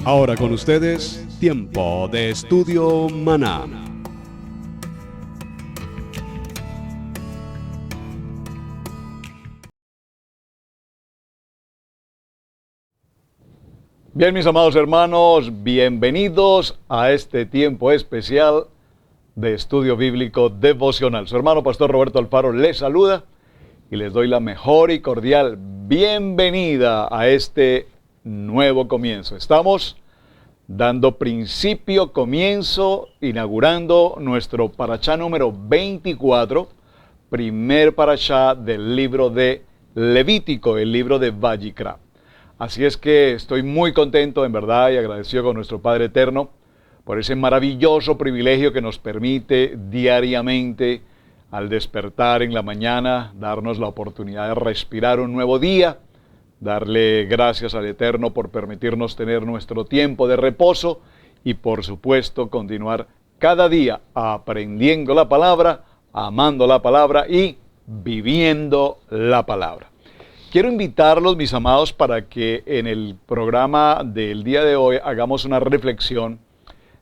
Ahora con ustedes, Tiempo de Estudio Maná. Bien, mis amados hermanos, bienvenidos a este tiempo especial de estudio bíblico devocional. Su hermano Pastor Roberto Alfaro les saluda y les doy la mejor y cordial bienvenida a este nuevo comienzo. Estamos dando principio, comienzo, inaugurando nuestro parashá número 24, primer parashá del libro de Levítico, el libro de Vayikra. Así es que estoy muy contento, en verdad, y agradecido con nuestro Padre Eterno por ese maravilloso privilegio que nos permite diariamente, al despertar en la mañana, darnos la oportunidad de respirar un nuevo día, darle gracias al Eterno por permitirnos tener nuestro tiempo de reposo y, por supuesto, continuar cada día aprendiendo la palabra, amando la palabra y viviendo la palabra. Quiero invitarlos, mis amados, para que en el programa del día de hoy hagamos una reflexión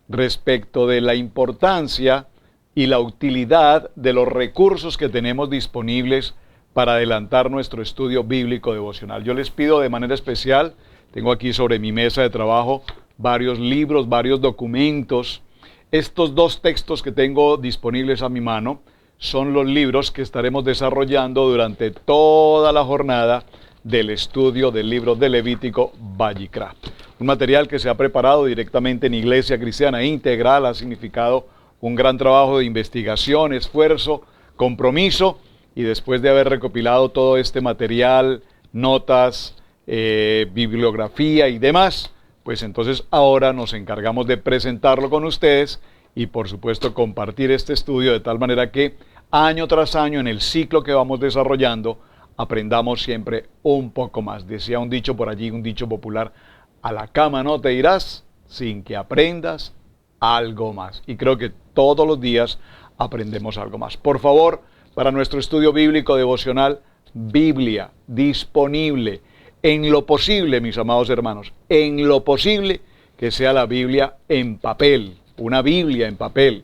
respecto de la importancia y la utilidad de los recursos que tenemos disponibles para adelantar nuestro estudio bíblico devocional. Yo les pido de manera especial, tengo aquí sobre mi mesa de trabajo varios libros, varios documentos. Estos dos textos que tengo disponibles a mi mano son los libros que estaremos desarrollando durante toda la jornada del estudio del libro de Levítico Vayikra. Un material que se ha preparado directamente en Iglesia Cristiana Integral, ha significado un gran trabajo de investigación, esfuerzo, compromiso, y después de haber recopilado todo este material, notas, bibliografía y demás, pues entonces ahora nos encargamos de presentarlo con ustedes y por supuesto compartir este estudio de tal manera que año tras año en el ciclo que vamos desarrollando aprendamos siempre un poco más. Decía un dicho por allí, un dicho popular: a la cama no te irás sin que aprendas algo más. Y creo que todos los días aprendemos algo más. Por favor, para nuestro estudio bíblico devocional, Biblia disponible. En lo posible, mis amados hermanos, en lo posible que sea la Biblia en papel, una Biblia en papel,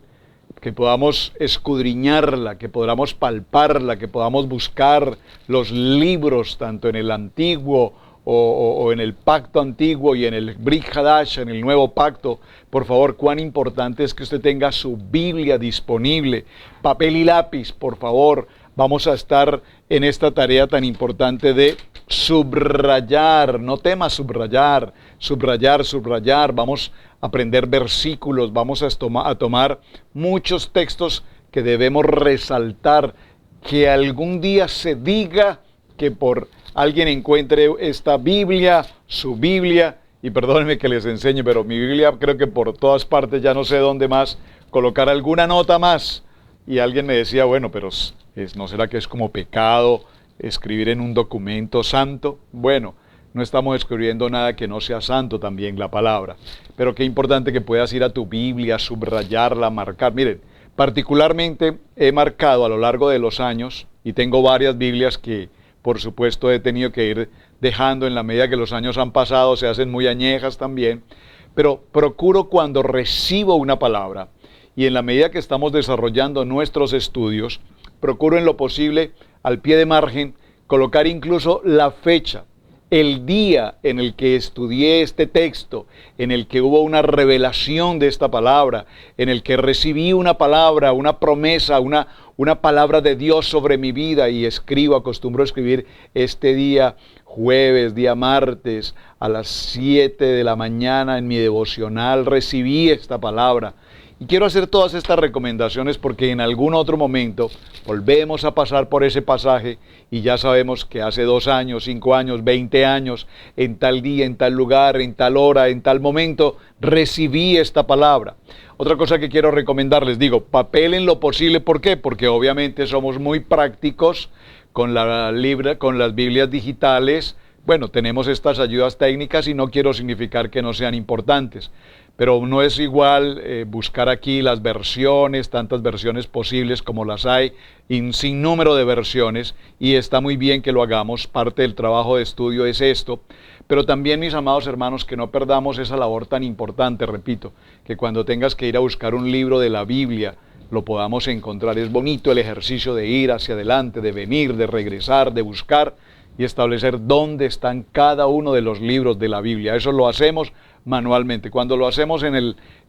que podamos escudriñarla, que podamos palparla, que podamos buscar los libros tanto en el Antiguo o en el Pacto Antiguo y en el Brit Hadash, en el Nuevo Pacto. Por favor, cuán importante es que usted tenga su Biblia disponible, papel y lápiz, por favor. Vamos a estar en esta tarea tan importante de subrayar, no temas subrayar, subrayar. Vamos a aprender versículos, vamos a tomar muchos textos que debemos resaltar, que algún día se diga que por alguien encuentre esta Biblia, su Biblia, y perdónenme que les enseñe, pero mi Biblia creo que por todas partes, ya no sé dónde más, colocar alguna nota más. Y alguien me decía, bueno, pero ¿no será que es como pecado escribir en un documento santo? Bueno, no estamos escribiendo nada que no sea santo también, la palabra. Pero qué importante que puedas ir a tu Biblia, subrayarla, marcar. Miren, particularmente he marcado a lo largo de los años, y tengo varias Biblias que por supuesto he tenido que ir dejando en la medida que los años han pasado, se hacen muy añejas también, pero procuro cuando recibo una palabra y en la medida que estamos desarrollando nuestros estudios, procuro en lo posible al pie de margen colocar incluso la fecha, el día en el que estudié este texto, en el que hubo una revelación de esta palabra, en el que recibí una palabra, una promesa, una palabra de Dios sobre mi vida, y acostumbro a escribir este día jueves, día martes, a las 7 de la mañana en mi devocional, recibí esta palabra. Y quiero hacer todas estas recomendaciones porque en algún otro momento volvemos a pasar por ese pasaje y ya sabemos que hace 2 años, 5 años, 20 años, en tal día, en tal lugar, en tal hora, en tal momento, recibí esta palabra. Otra cosa que quiero recomendarles, digo, papel en lo posible. ¿Por qué? Porque obviamente somos muy prácticos con las Biblias digitales, Bueno, tenemos estas ayudas técnicas y no quiero significar que no sean importantes, pero no es igual buscar aquí las versiones, tantas versiones posibles como las hay, sin número de versiones, y está muy bien que lo hagamos. Parte del trabajo de estudio es esto, pero también, mis amados hermanos, que no perdamos esa labor tan importante, repito, que cuando tengas que ir a buscar un libro de la Biblia, lo podamos encontrar. Es bonito el ejercicio de ir hacia adelante, de venir, de regresar, de buscar y establecer dónde están cada uno de los libros de la Biblia. Eso lo hacemos manualmente. Cuando lo hacemos en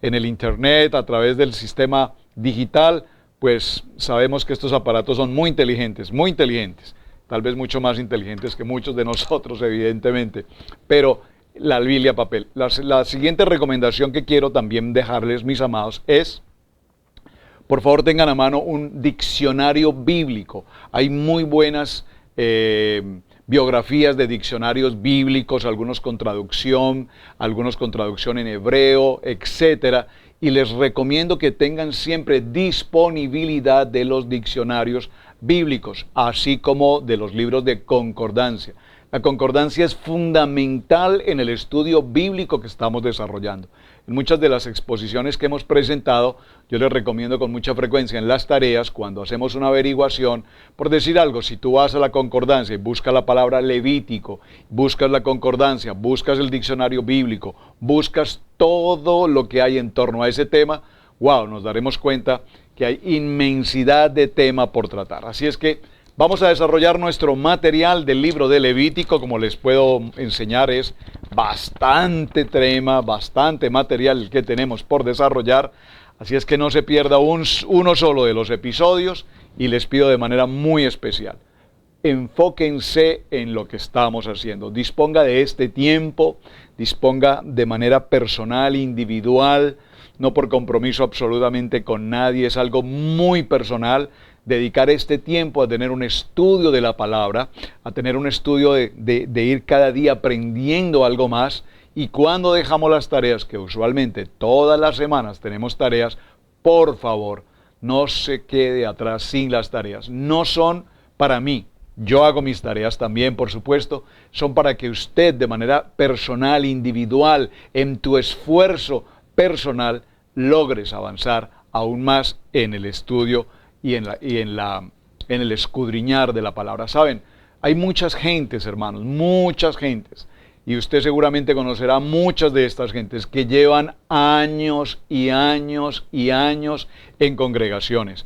el internet, a través del sistema digital, pues sabemos que estos aparatos son muy inteligentes, tal vez mucho más inteligentes que muchos de nosotros, evidentemente, pero la Biblia papel. La siguiente recomendación que quiero también dejarles, mis amados, es: por favor, tengan a mano un diccionario bíblico. Hay muy buenas biografías de diccionarios bíblicos, algunos con traducción en hebreo, etcétera. Y les recomiendo que tengan siempre disponibilidad de los diccionarios bíblicos, así como de los libros de concordancia. La concordancia es fundamental en el estudio bíblico que estamos desarrollando. En muchas de las exposiciones que hemos presentado, yo les recomiendo con mucha frecuencia en las tareas, cuando hacemos una averiguación, por decir algo, si tú vas a la concordancia y buscas la palabra Levítico, buscas la concordancia, buscas el diccionario bíblico, buscas todo lo que hay en torno a ese tema, wow, nos daremos cuenta que hay inmensidad de tema por tratar. Así es que vamos a desarrollar nuestro material del libro de Levítico. Como les puedo enseñar, es bastante tema, bastante material que tenemos por desarrollar. Así es que no se pierda uno solo de los episodios, y les pido de manera muy especial: enfóquense en lo que estamos haciendo. Disponga de este tiempo, disponga de manera personal, individual, no por compromiso absolutamente con nadie, es algo muy personal. Dedicar este tiempo a tener un estudio de la palabra, a tener un estudio de ir cada día aprendiendo algo más. Y cuando dejamos las tareas, que usualmente todas las semanas tenemos tareas, por favor, no se quede atrás sin las tareas. No son para mí. Yo hago mis tareas también, por supuesto. Son para que usted, de manera personal, individual, en tu esfuerzo personal, logres avanzar aún más en el estudio y en el escudriñar de la palabra. Saben, hay muchas gentes, hermanos, muchas gentes, y usted seguramente conocerá muchas de estas gentes que llevan años y años y años en congregaciones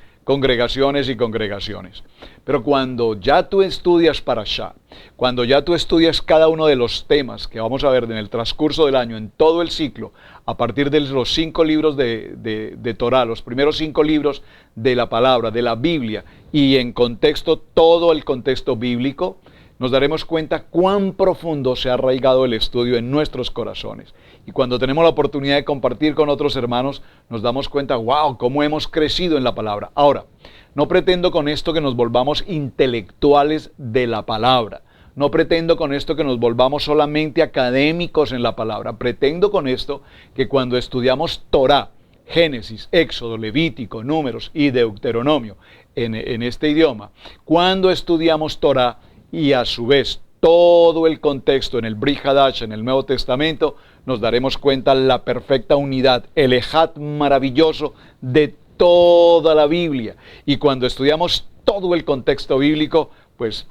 y congregaciones. Pero cuando ya tú estudias Parashá, cuando ya tú estudias cada uno de los temas que vamos a ver en el transcurso del año, en todo el ciclo, a partir de los 5 libros de Torah, los primeros 5 libros de la palabra, de la Biblia, y en contexto, todo el contexto bíblico, nos daremos cuenta cuán profundo se ha arraigado el estudio en nuestros corazones. Y cuando tenemos la oportunidad de compartir con otros hermanos, nos damos cuenta, wow, cómo hemos crecido en la palabra. Ahora, no pretendo con esto que nos volvamos intelectuales de la palabra. No pretendo con esto que nos volvamos solamente académicos en la palabra. Pretendo con esto que cuando estudiamos Torah, Génesis, Éxodo, Levítico, Números y Deuteronomio en este idioma, cuando estudiamos Torah y a su vez todo el contexto en el Brit Hadash, en el Nuevo Testamento, nos daremos cuenta la perfecta unidad, el ejad maravilloso de toda la Biblia. Y cuando estudiamos todo el contexto bíblico, pues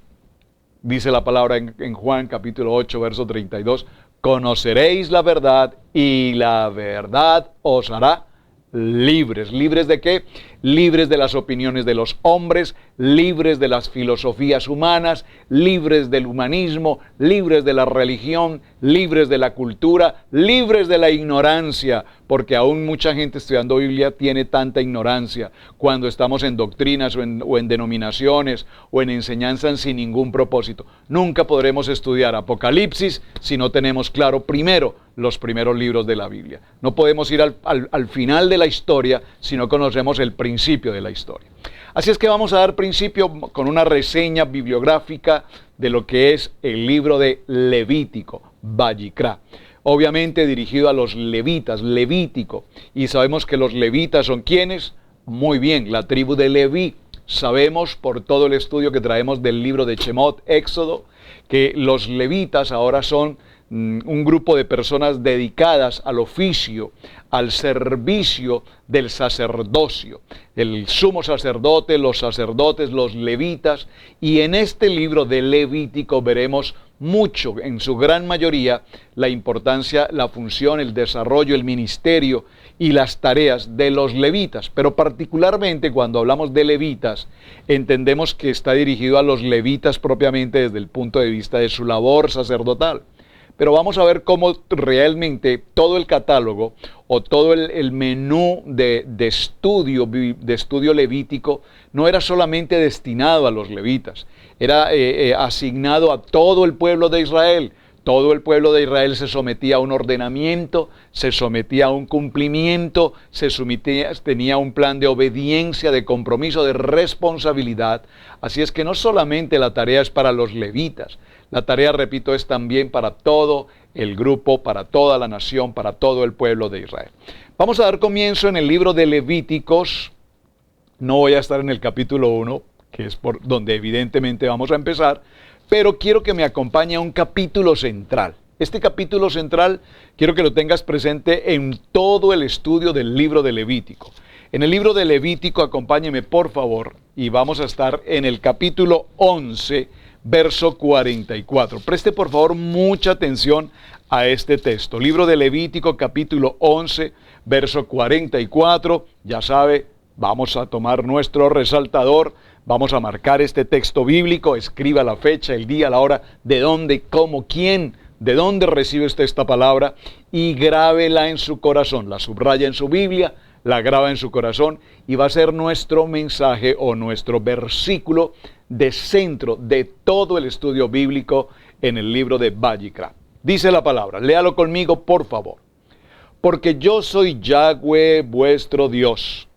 dice la palabra en Juan capítulo 8, verso 32, conoceréis la verdad y la verdad os hará libres. ¿Libres de qué? Libres de las opiniones de los hombres, libres de las filosofías humanas, libres del humanismo, libres de la religión, libres de la cultura, libres de la ignorancia, porque aún mucha gente estudiando Biblia tiene tanta ignorancia cuando estamos en doctrinas o en denominaciones o en enseñanzas sin ningún propósito. Nunca podremos estudiar Apocalipsis si no tenemos claro primero los primeros libros de la Biblia. No podemos ir al final de la historia si no conocemos el principio de la historia. Así es que vamos a dar principio con una reseña bibliográfica de lo que es el libro de Levítico, Vayikra. Obviamente dirigido a los levitas, Levítico. Y sabemos que los levitas son ¿quiénes? Muy bien, la tribu de Leví. Sabemos por todo el estudio que traemos del libro de Shemot, Éxodo, que los levitas ahora son un grupo de personas dedicadas al oficio, al servicio del sacerdocio, el sumo sacerdote, los sacerdotes, los levitas, y en este libro de Levítico veremos mucho, en su gran mayoría, la importancia, la función, el desarrollo, el ministerio y las tareas de los levitas, pero particularmente cuando hablamos de levitas, entendemos que está dirigido a los levitas propiamente desde el punto de vista de su labor sacerdotal. Pero vamos a ver cómo realmente todo el catálogo o todo el menú de estudio levítico no era solamente destinado a los levitas, era asignado a todo el pueblo de Israel. Todo el pueblo de Israel se sometía a un ordenamiento, se sometía a un cumplimiento, tenía un plan de obediencia, de compromiso, de responsabilidad. Así es que no solamente la tarea es para los levitas, la tarea, repito, es también para todo el grupo, para toda la nación, para todo el pueblo de Israel. Vamos a dar comienzo en el libro de Levíticos. No voy a estar en el capítulo 1, que es por donde evidentemente vamos a empezar, pero quiero que me acompañe a un capítulo central. Este capítulo central quiero que lo tengas presente en todo el estudio del libro de Levítico. En el libro de Levítico, acompáñeme por favor, y vamos a estar en el capítulo 11, verso 44. Preste por favor mucha atención a este texto. Libro de Levítico, capítulo 11, verso 44. Ya sabe, vamos a tomar nuestro resaltador, vamos a marcar este texto bíblico, escriba la fecha, el día, la hora, de dónde, cómo, quién, de dónde recibe usted esta palabra y grábela en su corazón, la subraya en su Biblia, la graba en su corazón y va a ser nuestro mensaje o nuestro versículo de centro de todo el estudio bíblico en el libro de Vayikra. Dice la palabra, léalo conmigo por favor. Porque yo soy Yahweh vuestro Dios.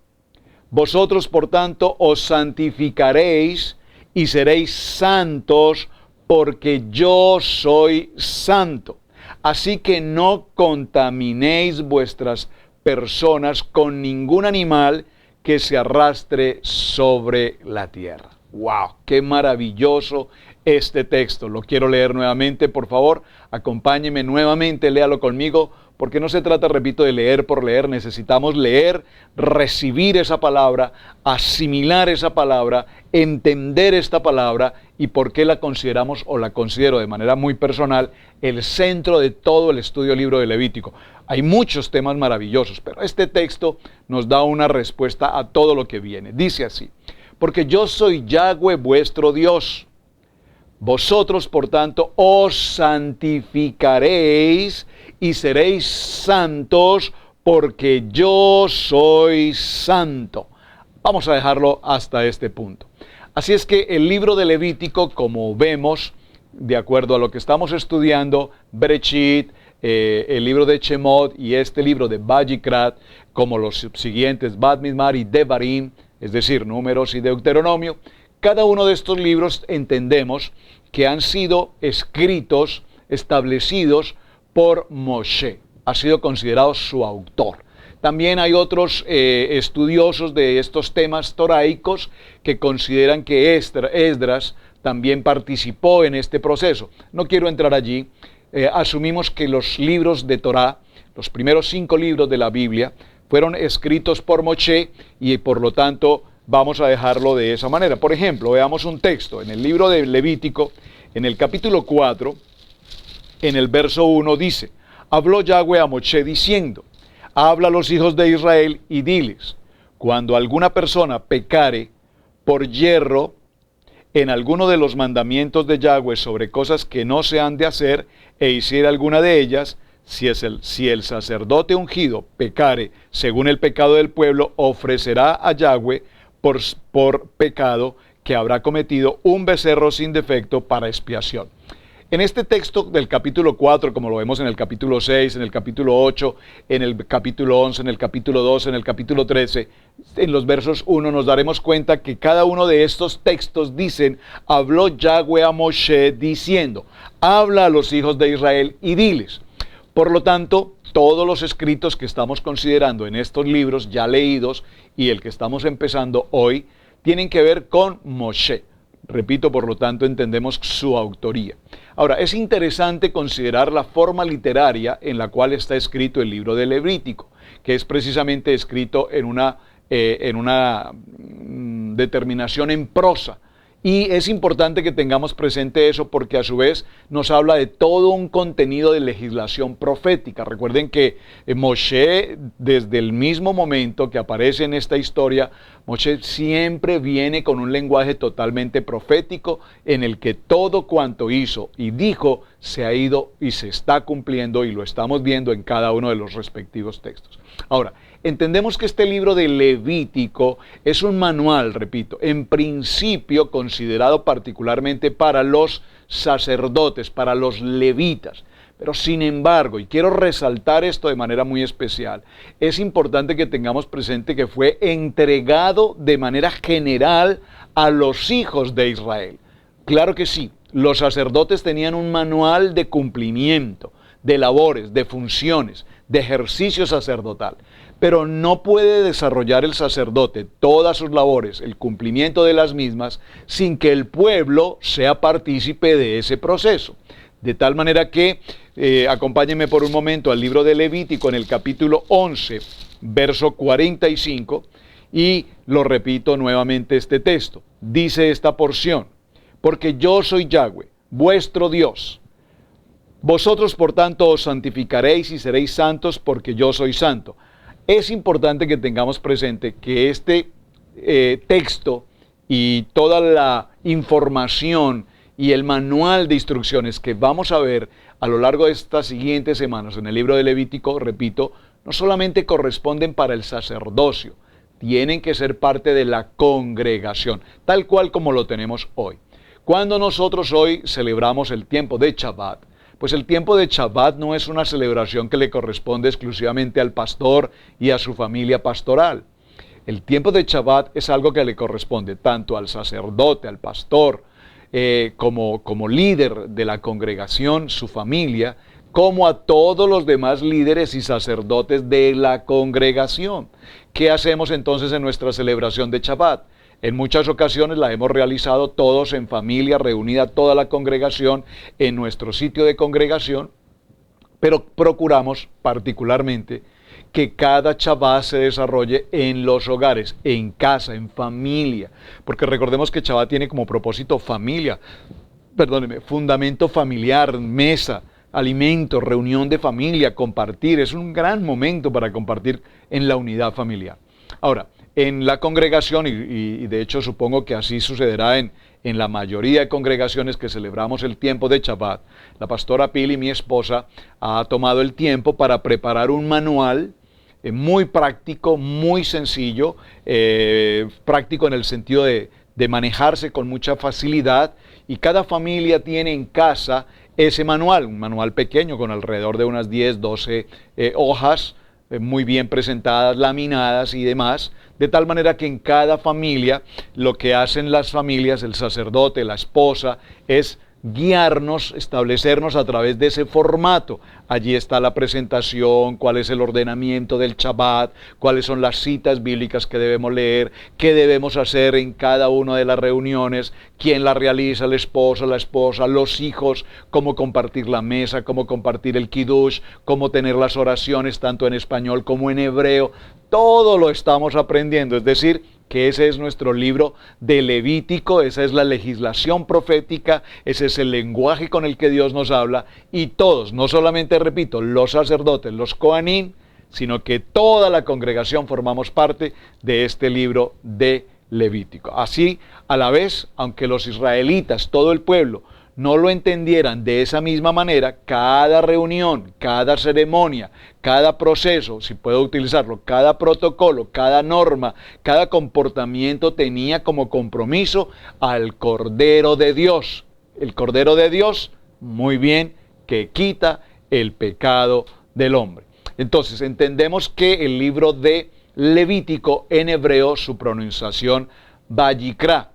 Vosotros, por tanto, os santificaréis y seréis santos, porque yo soy santo. Así que no contaminéis vuestras personas con ningún animal que se arrastre sobre la tierra. ¡Wow! ¡Qué maravilloso este texto! Lo quiero leer nuevamente, por favor. Acompáñeme nuevamente, léalo conmigo. Porque no se trata, repito, de leer por leer, necesitamos leer, recibir esa palabra, asimilar esa palabra, entender esta palabra y por qué la consideramos o la considero de manera muy personal el centro de todo el estudio del libro de Levítico. Hay muchos temas maravillosos, pero este texto nos da una respuesta a todo lo que viene. Dice así, porque yo soy Yahweh vuestro Dios. Vosotros, por tanto, os santificaréis y seréis santos, porque yo soy santo. Vamos a dejarlo hasta este punto. Así es que el libro de Levítico, como vemos, de acuerdo a lo que estamos estudiando, Bereshit, el libro de Shemot y este libro de Vayikra, como los siguientes, Bat Midbar y Devarim, es decir, Números y Deuteronomio, cada uno de estos libros entendemos que han sido escritos, establecidos por Moshe. Ha sido considerado su autor. También hay otros estudiosos de estos temas toraicos que consideran que Esdras también participó en este proceso. No quiero entrar allí. Asumimos que los libros de Torá, los primeros 5 libros de la Biblia, fueron escritos por Moshe y por lo tanto vamos a dejarlo de esa manera. Por ejemplo, veamos un texto en el libro de Levítico, en el capítulo 4, en el verso 1 dice, habló Yahweh a Moshe diciendo, habla a los hijos de Israel y diles, cuando alguna persona pecare por yerro en alguno de los mandamientos de Yahweh sobre cosas que no se han de hacer e hiciera alguna de ellas, si el sacerdote ungido pecare según el pecado del pueblo, ofrecerá a Yahweh por pecado que habrá cometido un becerro sin defecto para expiación. En este texto del capítulo 4, como lo vemos en el capítulo 6, en el capítulo 8, en el capítulo 11, en el capítulo 12, en el capítulo 13, en los versos 1 nos daremos cuenta que cada uno de estos textos dicen, habló Yahweh a Moshe diciendo, habla a los hijos de Israel y diles. Por lo tanto, todos los escritos que estamos considerando en estos libros ya leídos y el que estamos empezando hoy, tienen que ver con Moshe. Repito, por lo tanto, entendemos su autoría. Ahora, es interesante considerar la forma literaria en la cual está escrito el libro de Levítico, que es precisamente escrito en una determinación en prosa. Y es importante que tengamos presente eso porque a su vez nos habla de todo un contenido de legislación profética. Recuerden que Moshe, desde el mismo momento que aparece en esta historia, Moshe siempre viene con un lenguaje totalmente profético en el que todo cuanto hizo y dijo se ha ido y se está cumpliendo, y lo estamos viendo en cada uno de los respectivos textos. Ahora, entendemos que este libro de Levítico es un manual, repito, en principio considerado particularmente para los sacerdotes, para los levitas. Pero sin embargo, y quiero resaltar esto de manera muy especial, es importante que tengamos presente que fue entregado de manera general a los hijos de Israel. Claro que sí, los sacerdotes tenían un manual de cumplimiento, de labores, de funciones, de ejercicio sacerdotal. Pero no puede desarrollar el sacerdote todas sus labores, el cumplimiento de las mismas, sin que el pueblo sea partícipe de ese proceso. De tal manera que, acompáñenme por un momento al libro de Levítico en el capítulo 11, verso 45, y lo repito nuevamente este texto. Dice esta porción: porque yo soy Yahweh, vuestro Dios. Vosotros por tanto os santificaréis y seréis santos, porque yo soy santo. Es importante que tengamos presente que este texto y toda la información y el manual de instrucciones que vamos a ver a lo largo de estas siguientes semanas en el libro de Levítico, repito, no solamente corresponden para el sacerdocio, tienen que ser parte de la congregación, tal cual como lo tenemos hoy. Cuando nosotros hoy celebramos el tiempo de Shabbat, pues el tiempo de Shabbat no es una celebración que le corresponde exclusivamente al pastor y a su familia pastoral. El tiempo de Shabbat es algo que le corresponde tanto al sacerdote, al pastor, como líder de la congregación, su familia, como a todos los demás líderes y sacerdotes de la congregación. ¿Qué hacemos entonces en nuestra celebración de Shabbat? En muchas ocasiones la hemos realizado todos en familia, reunida toda la congregación en nuestro sitio de congregación, pero procuramos particularmente que cada Shabbat se desarrolle en los hogares, en casa, en familia, porque recordemos que Shabbat tiene como propósito fundamento familiar, mesa, alimento, reunión de familia, compartir. Es un gran momento para compartir en la unidad familiar. Ahora, en la congregación, y de hecho supongo que así sucederá en la mayoría de congregaciones que celebramos el tiempo de Shabbat, la pastora Pili, mi esposa, ha tomado el tiempo para preparar un manual muy práctico, muy sencillo, práctico en el sentido de manejarse con mucha facilidad, y cada familia tiene en casa ese manual, un manual pequeño con alrededor de unas 10, 12 hojas, muy bien presentadas, laminadas y demás, de tal manera que en cada familia lo que hacen las familias, el sacerdote, la esposa, es guiarnos, establecernos a través de ese formato. Allí está la presentación, cuál es el ordenamiento del Shabbat, cuáles son las citas bíblicas que debemos leer, qué debemos hacer en cada una de las reuniones, quién la realiza, la esposa, los hijos, cómo compartir la mesa, cómo compartir el kiddush, cómo tener las oraciones tanto en español como en hebreo. Todo lo estamos aprendiendo, es decir, que ese es nuestro libro de Levítico, esa es la legislación profética, ese es el lenguaje con el que Dios nos habla, y todos, no solamente, repito, los sacerdotes, los Kohanim, sino que toda la congregación formamos parte de este libro de Levítico. Así, a la vez, aunque los israelitas, todo el pueblo, no lo entendieran de esa misma manera, cada reunión, cada ceremonia, cada proceso, si puedo utilizarlo, cada protocolo, cada norma, cada comportamiento tenía como compromiso al Cordero de Dios. El Cordero de Dios, muy bien, que quita el pecado del hombre. Entonces, entendemos que el libro de Levítico, en hebreo, su pronunciación, Vayikra,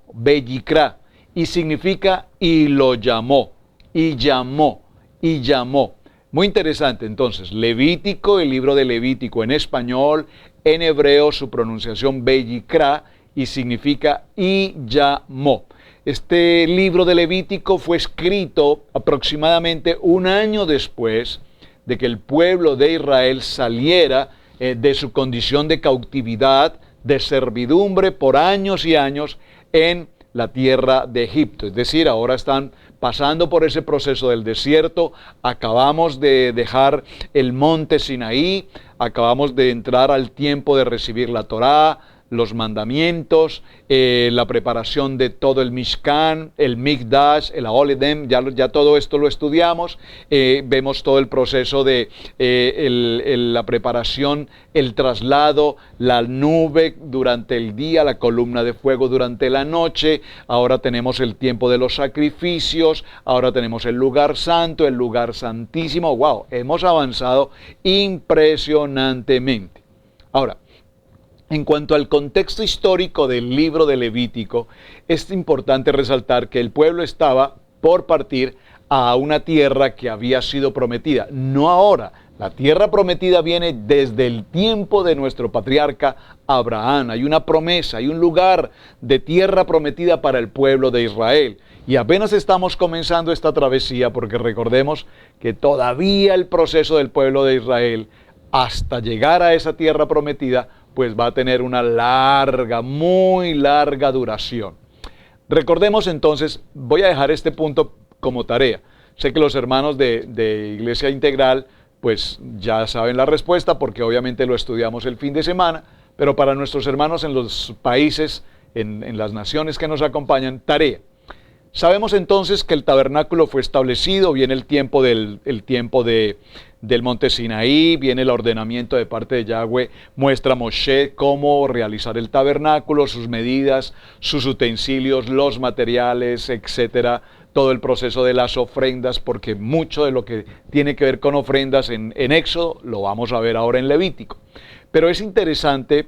y significa y lo llamó, y llamó, y llamó. Muy interesante, entonces, Levítico, el libro de Levítico en español, en hebreo su pronunciación Vayikra, y significa y llamó. Este libro de Levítico fue escrito aproximadamente un año después de que el pueblo de Israel saliera de su condición de cautividad, de servidumbre por años y años en la tierra de Egipto. Es decir, ahora están pasando por ese proceso del desierto, acabamos de dejar el monte Sinaí, acabamos de entrar al tiempo de recibir la Torá, los mandamientos, la preparación de todo el Mishkan, el Mikdash, el Aoledem, ya todo esto lo estudiamos, vemos todo el proceso de la preparación, el traslado, la nube durante el día, la columna de fuego durante la noche, ahora tenemos el tiempo de los sacrificios, ahora tenemos el lugar santo, el lugar santísimo. ¡Wow! Hemos avanzado impresionantemente. Ahora, en cuanto al contexto histórico del libro de Levítico, es importante resaltar que el pueblo estaba por partir a una tierra que había sido prometida. No ahora, la tierra prometida viene desde el tiempo de nuestro patriarca Abraham. Hay una promesa, hay un lugar de tierra prometida para el pueblo de Israel. Y apenas estamos comenzando esta travesía porque recordemos que todavía el proceso del pueblo de Israel hasta llegar a esa tierra prometida pues va a tener una larga, muy larga duración. Recordemos entonces, voy a dejar este punto como tarea. Sé que los hermanos de Iglesia Integral pues ya saben la respuesta porque obviamente lo estudiamos el fin de semana, pero para nuestros hermanos en los países, en las naciones que nos acompañan, tarea. Sabemos entonces que el tabernáculo fue establecido, viene el tiempo del monte Sinaí, viene el ordenamiento de parte de Yahweh, muestra a Moshe cómo realizar el tabernáculo, sus medidas, sus utensilios, los materiales, etcétera, todo el proceso de las ofrendas, porque mucho de lo que tiene que ver con ofrendas en Éxodo lo vamos a ver ahora en Levítico. Pero es interesante,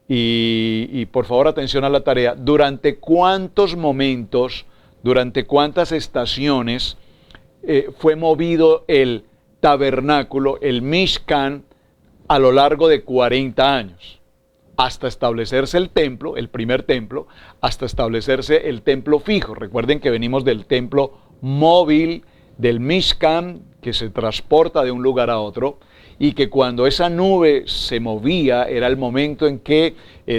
y por favor atención a la tarea, durante cuántos momentos, durante cuántas estaciones fue movido el tabernáculo, el Mishkan, a lo largo de 40 años, hasta establecerse el templo, el primer templo, hasta establecerse el templo fijo. Recuerden que venimos del templo móvil, del Mishkan, que se transporta de un lugar a otro, y que cuando esa nube se movía, era el momento en que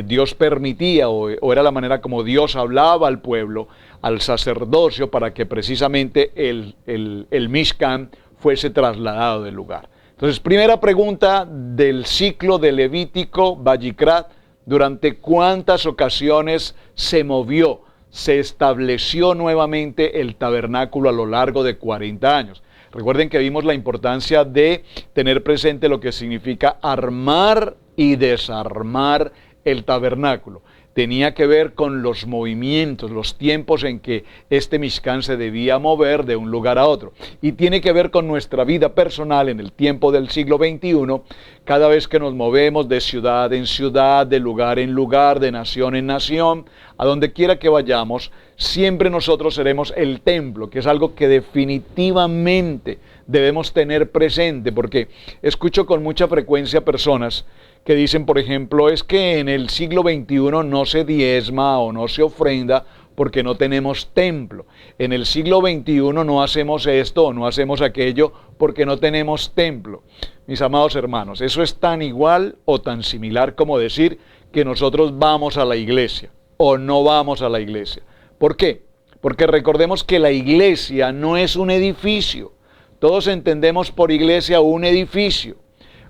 Dios permitía, o era la manera como Dios hablaba al pueblo, al sacerdocio, para que precisamente el Mishkan fuese trasladado del lugar. Entonces, primera pregunta del ciclo de Levítico, Vayikrat, ¿durante cuántas ocasiones se movió, se estableció nuevamente el tabernáculo a lo largo de 40 años? Recuerden que vimos la importancia de tener presente lo que significa armar y desarmar el tabernáculo. Tenía que ver con los movimientos, los tiempos en que este Mishkan se debía mover de un lugar a otro. Y tiene que ver con nuestra vida personal en el tiempo del siglo XXI, cada vez que nos movemos de ciudad en ciudad, de lugar en lugar, de nación en nación, a donde quiera que vayamos, siempre nosotros seremos el templo, que es algo que definitivamente debemos tener presente, porque escucho con mucha frecuencia personas que dicen, por ejemplo, es que en el siglo XXI no se diezma o no se ofrenda porque no tenemos templo. En el siglo XXI no hacemos esto o no hacemos aquello porque no tenemos templo. Mis amados hermanos, eso es tan igual o tan similar como decir que nosotros vamos a la iglesia o no vamos a la iglesia. ¿Por qué? Porque recordemos que la iglesia no es un edificio. Todos entendemos por iglesia un edificio.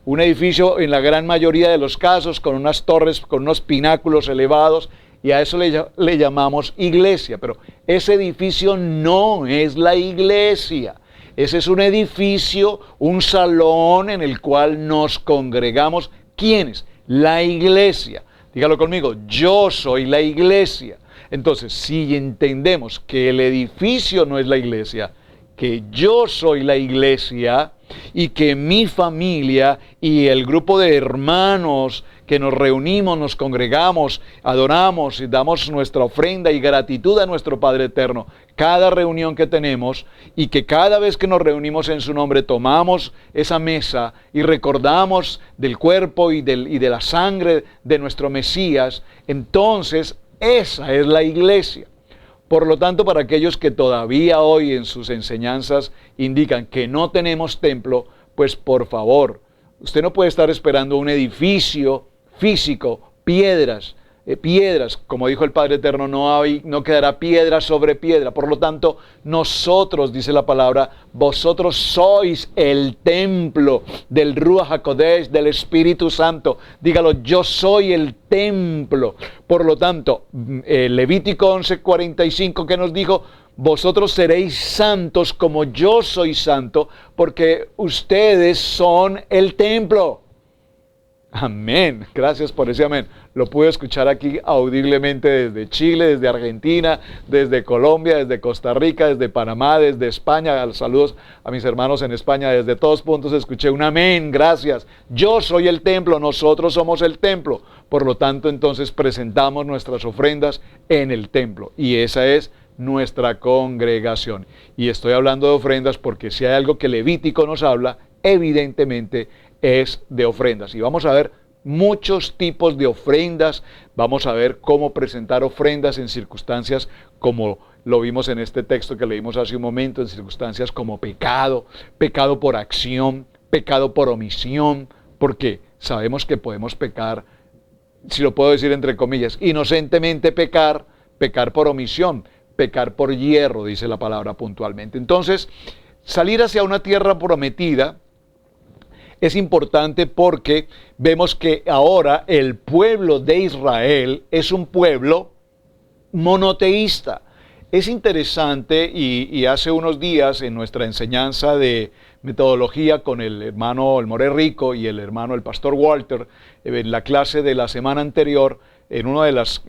Un edificio en la gran mayoría de los casos con unas torres, con unos pináculos elevados, y a eso le llamamos iglesia. Pero ese edificio no es la iglesia. Ese es un edificio, un salón en el cual nos congregamos. ¿Quiénes? La iglesia. Dígalo conmigo, yo soy la iglesia. Entonces, si entendemos que el edificio no es la iglesia, que yo soy la iglesia y que mi familia y el grupo de hermanos que nos reunimos, nos congregamos, adoramos y damos nuestra ofrenda y gratitud a nuestro Padre Eterno, cada reunión que tenemos, y que cada vez que nos reunimos en su nombre tomamos esa mesa y recordamos del cuerpo y de la sangre de nuestro Mesías, entonces esa es la iglesia. Por lo tanto, para aquellos que todavía hoy en sus enseñanzas indican que no tenemos templo, pues por favor, usted no puede estar esperando un edificio físico, piedras, como dijo el Padre Eterno, no quedará piedra sobre piedra. Por lo tanto, nosotros, dice la palabra, vosotros sois el templo del Ruach HaKodesh, del Espíritu Santo. Dígalo, yo soy el templo. Por lo tanto, Levítico 11:45 que nos dijo, vosotros seréis santos como yo soy santo, porque ustedes son el templo. Amén. Gracias por ese amén. Lo pude escuchar aquí audiblemente desde Chile, desde Argentina, desde Colombia, desde Costa Rica, desde Panamá, desde España. Saludos a mis hermanos en España. Desde todos puntos escuché un amén. Gracias. Yo soy el templo, nosotros somos el templo. Por lo tanto, entonces presentamos nuestras ofrendas en el templo. Y esa es nuestra congregación. Y estoy hablando de ofrendas porque si hay algo que Levítico nos habla, evidentemente es de ofrendas. Y vamos a ver muchos tipos de ofrendas, vamos a ver cómo presentar ofrendas en circunstancias como lo vimos en este texto que leímos hace un momento, en circunstancias como pecado, pecado por acción, pecado por omisión, porque sabemos que podemos pecar, si lo puedo decir entre comillas, inocentemente pecar, pecar por omisión, pecar por hierro, dice la palabra puntualmente. Entonces, salir hacia una tierra prometida es importante porque vemos que ahora el pueblo de Israel es un pueblo monoteísta. Es interesante y hace unos días en nuestra enseñanza de metodología con el hermano El More Rico y el hermano el pastor Walter, en la clase de la semana anterior, en una de las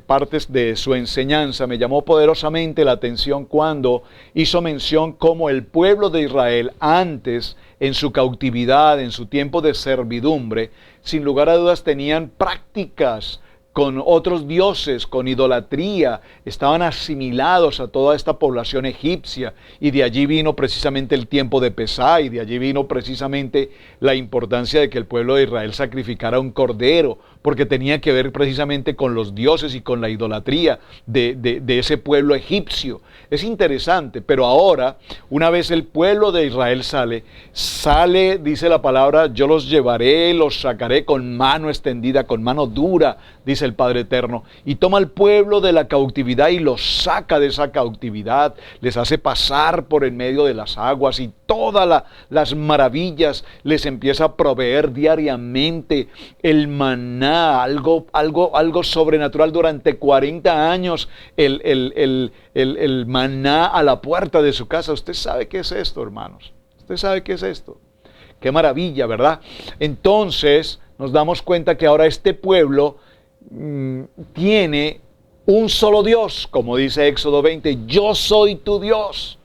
partes de su enseñanza me llamó poderosamente la atención cuando hizo mención cómo el pueblo de Israel antes, en su cautividad, en su tiempo de servidumbre, sin lugar a dudas tenían prácticas con otros dioses, con idolatría, estaban asimilados a toda esta población egipcia, y de allí vino precisamente el tiempo de Pesá, y de allí vino precisamente la importancia de que el pueblo de Israel sacrificara un cordero, porque tenía que ver precisamente con los dioses y con la idolatría de ese pueblo egipcio. Es interesante, pero ahora, una vez el pueblo de Israel sale, dice la palabra, yo los llevaré, los sacaré con mano extendida, con mano dura, dice el Padre Eterno, y toma al pueblo de la cautividad y los saca de esa cautividad, les hace pasar por en medio de las aguas y todas las maravillas les empieza a proveer diariamente el maná, algo sobrenatural durante 40 años, el maná a la puerta de su casa. Usted sabe qué es esto, hermanos, usted sabe qué es esto. Qué maravilla, ¿verdad? Entonces nos damos cuenta que ahora este pueblo tiene un solo Dios, como dice Éxodo 20, yo soy tu Dios,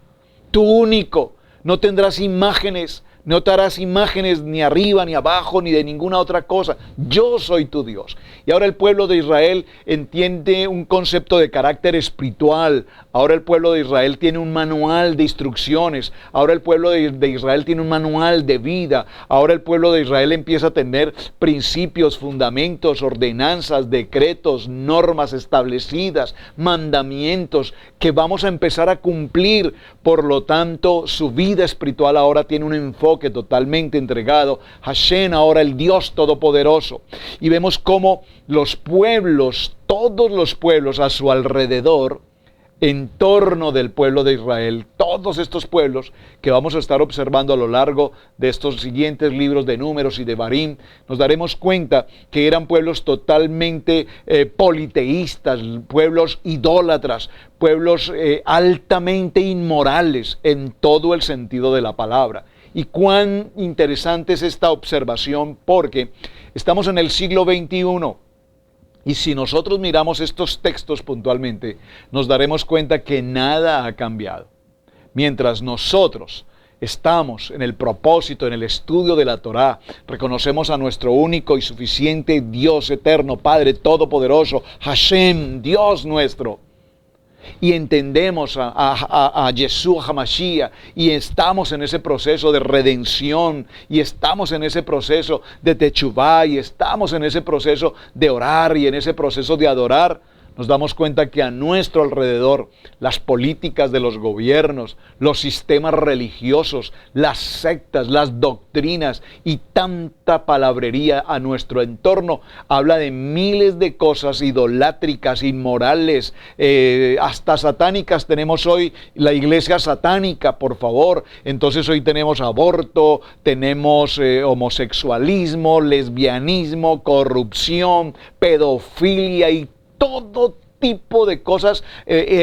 tu único, no tendrás imágenes, no te harás imágenes ni arriba, ni abajo, ni de ninguna otra cosa. Yo soy tu Dios. Y ahora el pueblo de Israel entiende un concepto de carácter espiritual. Ahora el pueblo de Israel tiene un manual de instrucciones. Ahora el pueblo de Israel tiene un manual de vida. Ahora el pueblo de Israel empieza a tener principios, fundamentos, ordenanzas, decretos, normas establecidas, mandamientos que vamos a empezar a cumplir. Por lo tanto, su vida espiritual ahora tiene un enfoque totalmente entregado a Hashem, ahora el Dios Todopoderoso. Y vemos cómo los pueblos, todos los pueblos a su alrededor, en torno del pueblo de Israel, todos estos pueblos que vamos a estar observando a lo largo de estos siguientes libros de Números y de Barim, nos daremos cuenta que eran pueblos totalmente politeístas, pueblos idólatras, pueblos altamente inmorales en todo el sentido de la palabra. Y cuán interesante es esta observación, porque estamos en el siglo XXI. Y si nosotros miramos estos textos puntualmente, nos daremos cuenta que nada ha cambiado. Mientras nosotros estamos en el propósito, en el estudio de la Torá, reconocemos a nuestro único y suficiente Dios eterno, Padre Todopoderoso, Hashem, Dios nuestro, y entendemos a Yeshua HaMashiach, y estamos en ese proceso de redención, y estamos en ese proceso de techuvá, y estamos en ese proceso de orar, y en ese proceso de adorar, nos damos cuenta que a nuestro alrededor las políticas de los gobiernos, los sistemas religiosos, las sectas, las doctrinas y tanta palabrería a nuestro entorno habla de miles de cosas idolátricas, inmorales, hasta satánicas. Tenemos hoy la iglesia satánica, por favor. Entonces hoy tenemos aborto, tenemos homosexualismo, lesbianismo, corrupción, pedofilia y todo tipo de cosas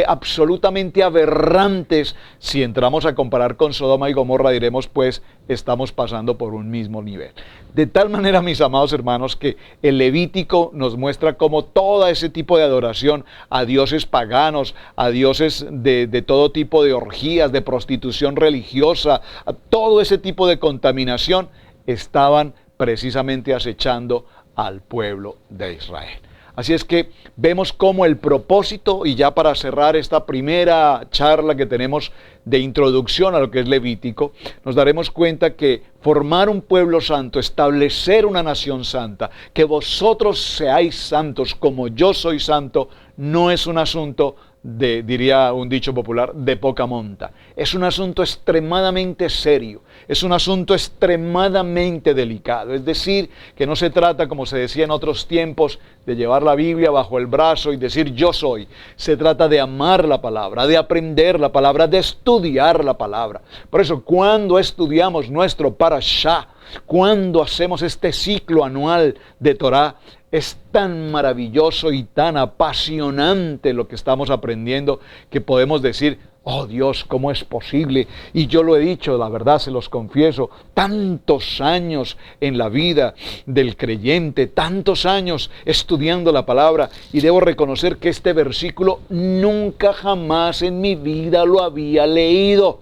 absolutamente aberrantes. Si entramos a comparar con Sodoma y Gomorra, diremos, pues, estamos pasando por un mismo nivel. De tal manera, mis amados hermanos, que el Levítico nos muestra cómo todo ese tipo de adoración a dioses paganos, a dioses de todo tipo de orgías, de prostitución religiosa, a todo ese tipo de contaminación, estaban precisamente acechando al pueblo de Israel. Así es que vemos cómo el propósito, y ya para cerrar esta primera charla que tenemos de introducción a lo que es Levítico, nos daremos cuenta que formar un pueblo santo, establecer una nación santa, que vosotros seáis santos como yo soy santo, no es un asunto de, diría un dicho popular, de poca monta. Es un asunto extremadamente serio, es un asunto extremadamente delicado. Es decir, que no se trata, como se decía en otros tiempos, de llevar la Biblia bajo el brazo y decir yo soy. Se trata de amar la palabra, de aprender la palabra, de estudiar la palabra. Por eso, cuando estudiamos nuestro Parashá, cuando hacemos este ciclo anual de Torah, es tan maravilloso y tan apasionante lo que estamos aprendiendo que podemos decir, oh Dios, ¿cómo es posible? Y yo lo he dicho, la verdad se los confieso, tantos años en la vida del creyente, tantos años estudiando la palabra, y debo reconocer que este versículo nunca jamás en mi vida lo había leído.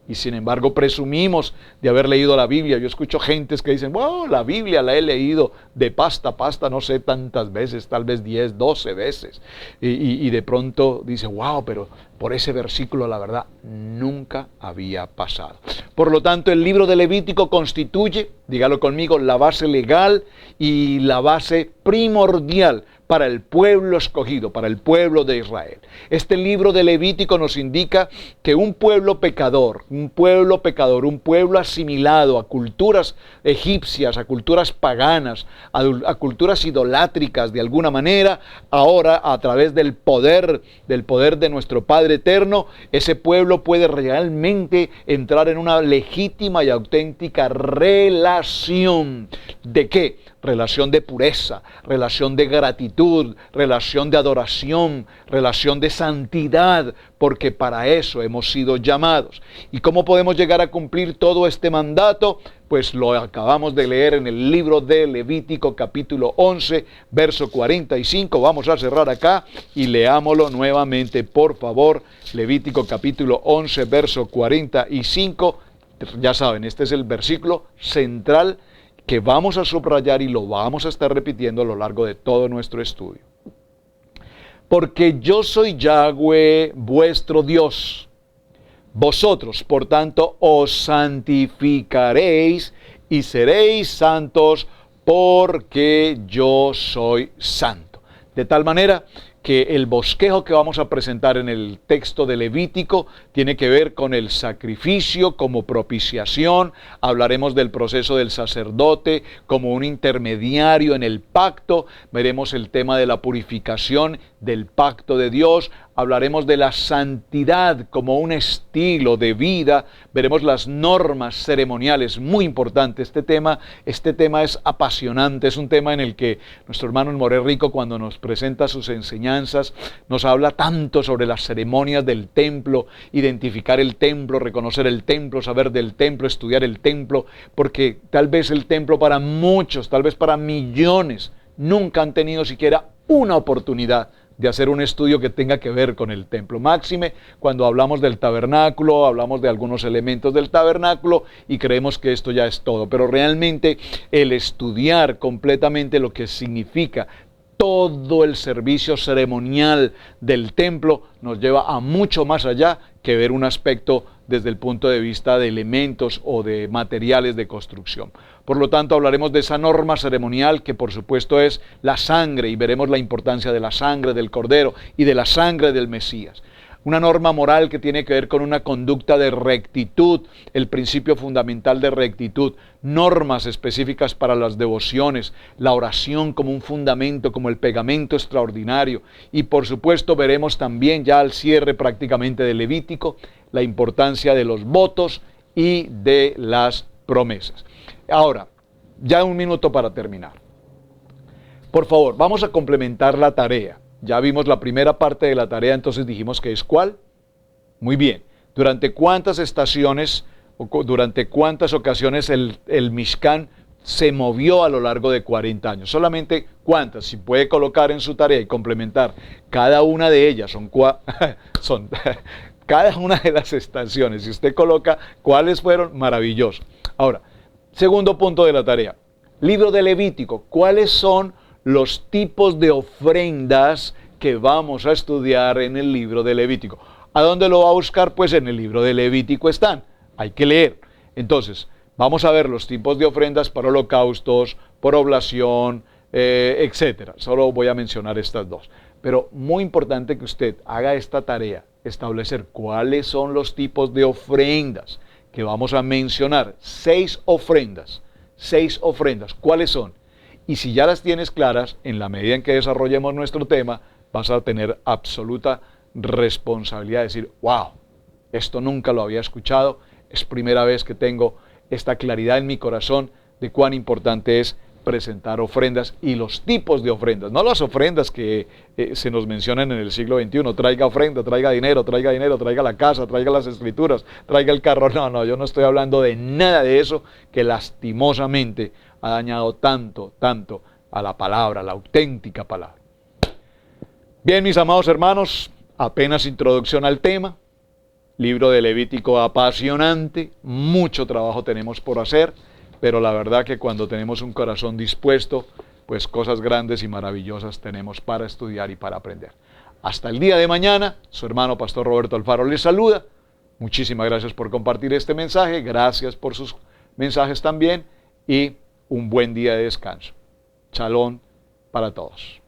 Y sin embargo presumimos de haber leído la Biblia. Yo escucho gentes que dicen, wow, la Biblia la he leído de pasta a pasta, no sé tantas veces, tal vez 10, 12 veces. Y de pronto dice, wow, pero por ese versículo la verdad nunca había pasado. Por lo tanto, el libro de Levítico constituye, dígalo conmigo, la base legal y la base primordial para el pueblo escogido, para el pueblo de Israel. Este libro de Levítico nos indica que un pueblo pecador, un pueblo asimilado a culturas egipcias, a culturas paganas, a culturas idolátricas de alguna manera, ahora a través del poder de nuestro Padre Eterno, ese pueblo puede realmente entrar en una legítima y auténtica relación. ¿De qué? Relación de pureza, relación de gratitud, relación de adoración, relación de santidad, porque para eso hemos sido llamados. ¿Y cómo podemos llegar a cumplir todo este mandato? Pues lo acabamos de leer en el libro de Levítico capítulo 11, verso 45. Vamos a cerrar acá y leámoslo nuevamente, por favor. Levítico capítulo 11, verso 45. Ya saben, este es el versículo central que vamos a subrayar y lo vamos a estar repitiendo a lo largo de todo nuestro estudio. Porque yo soy Yahweh, vuestro Dios. Vosotros, por tanto, os santificaréis y seréis santos, porque yo soy santo. De tal manera que el bosquejo que vamos a presentar en el texto de Levítico tiene que ver con el sacrificio como propiciación. Hablaremos del proceso del sacerdote como un intermediario en el pacto. Veremos el tema de la purificación del pacto de Dios. Hablaremos de la santidad como un estilo de vida. Veremos las normas ceremoniales, muy importante este tema. Este tema es apasionante, es un tema en el que nuestro hermano More Rico, cuando nos presenta sus enseñanzas, nos habla tanto sobre las ceremonias del templo, identificar el templo, reconocer el templo, saber del templo, estudiar el templo, porque tal vez el templo para muchos, tal vez para millones, nunca han tenido siquiera una oportunidad de hacer un estudio que tenga que ver con el templo. Máxime cuando hablamos del tabernáculo, hablamos de algunos elementos del tabernáculo y creemos que esto ya es todo. Pero realmente el estudiar completamente lo que significa todo el servicio ceremonial del templo nos lleva a mucho más allá que ver un aspecto desde el punto de vista de elementos o de materiales de construcción. Por lo tanto, hablaremos de esa norma ceremonial que por supuesto es la sangre, y veremos la importancia de la sangre del Cordero y de la sangre del Mesías. Una norma moral que tiene que ver con una conducta de rectitud, el principio fundamental de rectitud, normas específicas para las devociones, la oración como un fundamento, como el pegamento extraordinario, y por supuesto veremos también ya al cierre prácticamente del Levítico la importancia de los votos y de las promesas. Ahora, ya un minuto para terminar. Por favor, vamos a complementar la tarea. Ya vimos la primera parte de la tarea, entonces dijimos que es ¿cuál? Muy bien. ¿Durante cuántas estaciones o durante cuántas ocasiones el Mishkan se movió a lo largo de 40 años? Solamente cuántas. Si puede colocar en su tarea y complementar cada una de ellas, son cada una de las estaciones. Si usted coloca cuáles fueron, maravilloso. Ahora, segundo punto de la tarea. Libro de Levítico. ¿Cuáles son los tipos de ofrendas que vamos a estudiar en el libro de Levítico? ¿A dónde lo va a buscar? Pues en el libro de Levítico están. Hay que leer. Entonces, vamos a ver los tipos de ofrendas para holocaustos, por oblación, etcétera. Solo voy a mencionar estas dos. Pero muy importante que usted haga esta tarea, establecer cuáles son los tipos de ofrendas que vamos a mencionar. 6 ofrendas. 6 ofrendas. ¿Cuáles son? Y si ya las tienes claras, en la medida en que desarrollemos nuestro tema, vas a tener absoluta responsabilidad de decir, wow, esto nunca lo había escuchado, es primera vez que tengo esta claridad en mi corazón de cuán importante es presentar ofrendas y los tipos de ofrendas, no las ofrendas que se nos mencionan en el siglo XXI, traiga ofrenda, traiga dinero, traiga la casa, traiga las escrituras, traiga el carro. No, yo no estoy hablando de nada de eso que lastimosamente ha dañado tanto a la palabra, la auténtica palabra. Bien, mis amados hermanos, apenas introducción al tema, libro de Levítico apasionante, mucho trabajo tenemos por hacer, pero la verdad que cuando tenemos un corazón dispuesto, pues cosas grandes y maravillosas tenemos para estudiar y para aprender. Hasta el día de mañana, su hermano Pastor Roberto Alfaro les saluda. Muchísimas gracias por compartir este mensaje, gracias por sus mensajes también y un buen día de descanso. Shalom para todos.